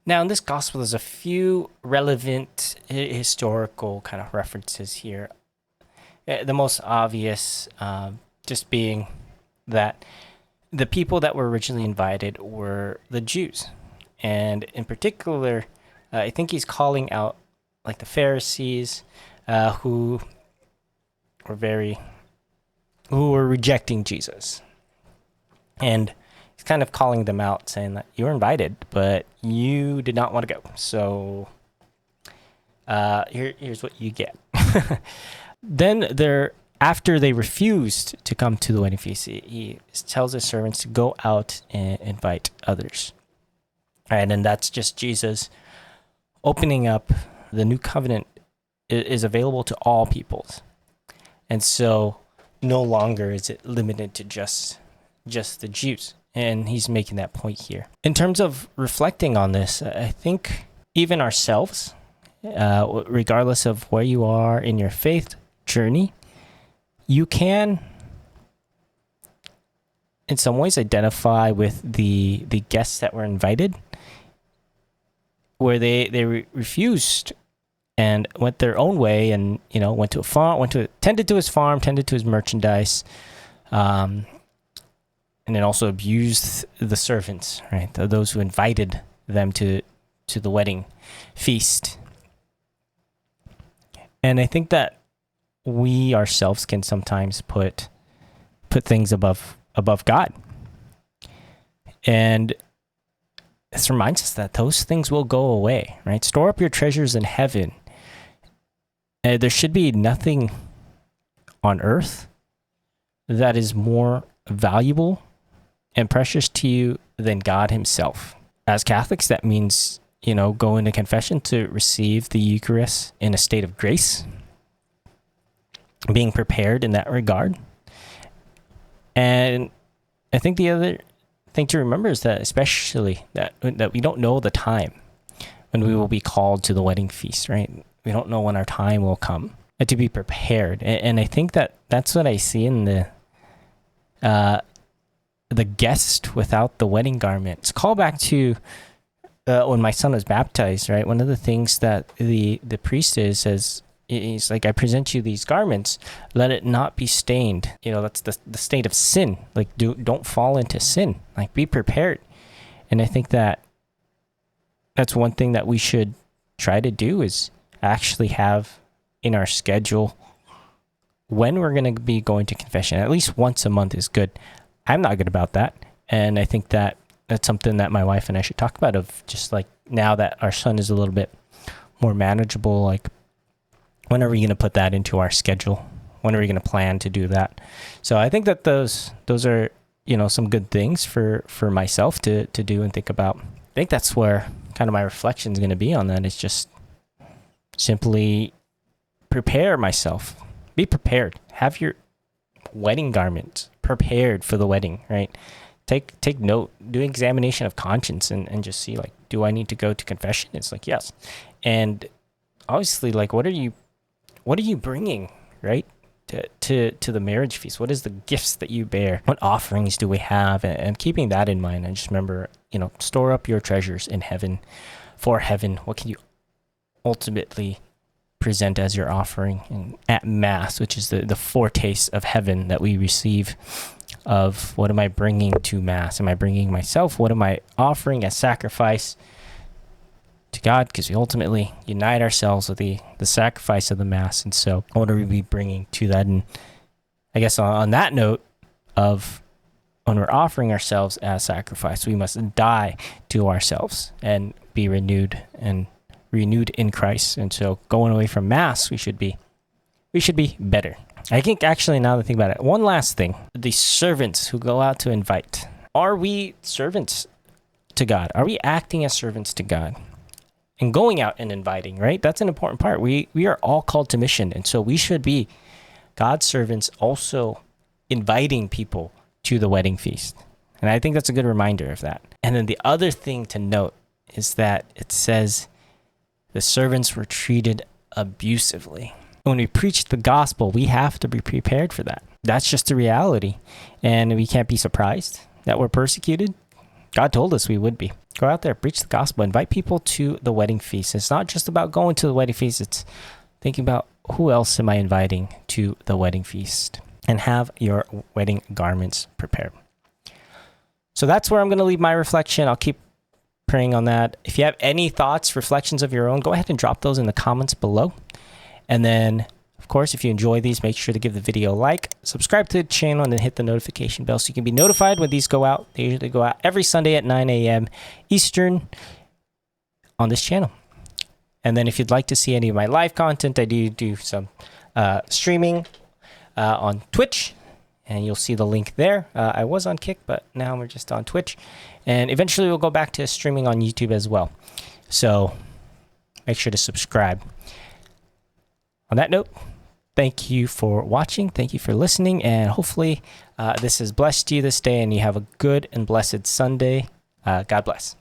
Now, in this gospel, there's a few relevant historical kind of references here. The most obvious just being that the people that were originally invited were the Jews. And in particular, I think he's calling out like the Pharisees who were rejecting Jesus. And he's kind of calling them out, saying that you were invited, but you did not want to go. So here's what you get. Then after they refused to come to the wedding feast, he tells his servants to go out and invite others. All right, and that's just Jesus opening up. The new covenant is available to all peoples. And so no longer is it limited to just the Jews. And he's making that point here. In terms of reflecting on this, I think even ourselves, regardless of where you are in your faith journey, you can, in some ways, identify with the guests that were invited, where they refused and went their own way, and went to a farm, tended to his farm, tended to his merchandise, and then also abused the servants, right? Those who invited them to the wedding feast. And I think that we ourselves can sometimes put things above God. And this reminds us that those things will go away, right? Store up your treasures in heaven. There should be nothing on earth that is more valuable and precious to you than God himself. As Catholics, that means, going to confession to receive the Eucharist in a state of grace, being prepared in that regard. And I think the other thing to remember is that especially that we don't know the time when we will be called to the wedding feast, right? We don't know when our time will come, and to be prepared. And I think that that's what I see in the guest without the wedding garment. It's a call back to when my son was baptized, right? One of the things that the priest says, he's like, I present you these garments, let it not be stained. That's the state of sin. Like, don't fall into sin. Like, be prepared. And I think that that's one thing that we should try to do, is actually have in our schedule when we're going to be going to confession. At least once a month is good. I'm not good about that. And I think that that's something that my wife and I should talk about, of just like, now that our son is a little bit more manageable, like, when are we going to put that into our schedule? When are we going to plan to do that? So I think that those are, some good things for myself to do and think about. I think that's where kind of my reflection is going to be on that. Is just simply prepare myself. Be prepared. Have your wedding garment prepared for the wedding, right? Take note, do an examination of conscience and just see, like, do I need to go to confession? It's like, yes. And obviously, like, what are you bringing, right, to the marriage feast? What is the gifts that you bear? What offerings do we have? And keeping that in mind, and just remember, store up your treasures in heaven, for heaven. What can you ultimately present as your offering at Mass, which is the foretaste of heaven that we receive, of what am I bringing to Mass? Am I bringing myself? What am I offering as sacrifice to God? Because we ultimately unite ourselves with the sacrifice of the Mass. And so what are we bringing to that? And I guess on that note of, when we're offering ourselves as sacrifice, we must die to ourselves and be renewed in Christ. And so going away from Mass, we should be better. I think, actually, now that I think about it, one last thing: the servants who go out to invite. Are we servants to God? Are we acting as servants to God and going out and inviting, right? That's an important part. We are all called to mission. And so we should be God's servants, also inviting people to the wedding feast. And I think that's a good reminder of that. And then the other thing to note is that it says the servants were treated abusively. When we preach the gospel, we have to be prepared for that. That's just the reality. And we can't be surprised that we're persecuted. God told us we would be. Go out there, preach the gospel, invite people to the wedding feast. It's not just about going to the wedding feast. It's thinking about who else am I inviting to the wedding feast, and have your wedding garments prepared. So that's where I'm going to leave my reflection. I'll keep praying on that. If you have any thoughts, reflections of your own, go ahead and drop those in the comments below. And then, of course, if you enjoy these, make sure to give the video a like, subscribe to the channel, and then hit the notification bell so you can be notified when these go out. They usually go out every Sunday at 9 a.m. Eastern on this channel. And then if you'd like to see any of my live content, I do some streaming on Twitch, and you'll see the link there. I was on Kick, but now we're just on Twitch. And eventually we'll go back to streaming on YouTube as well. So make sure to subscribe. On that note, thank you for watching. Thank you for listening. And hopefully this has blessed you this day and you have a good and blessed Sunday. God bless.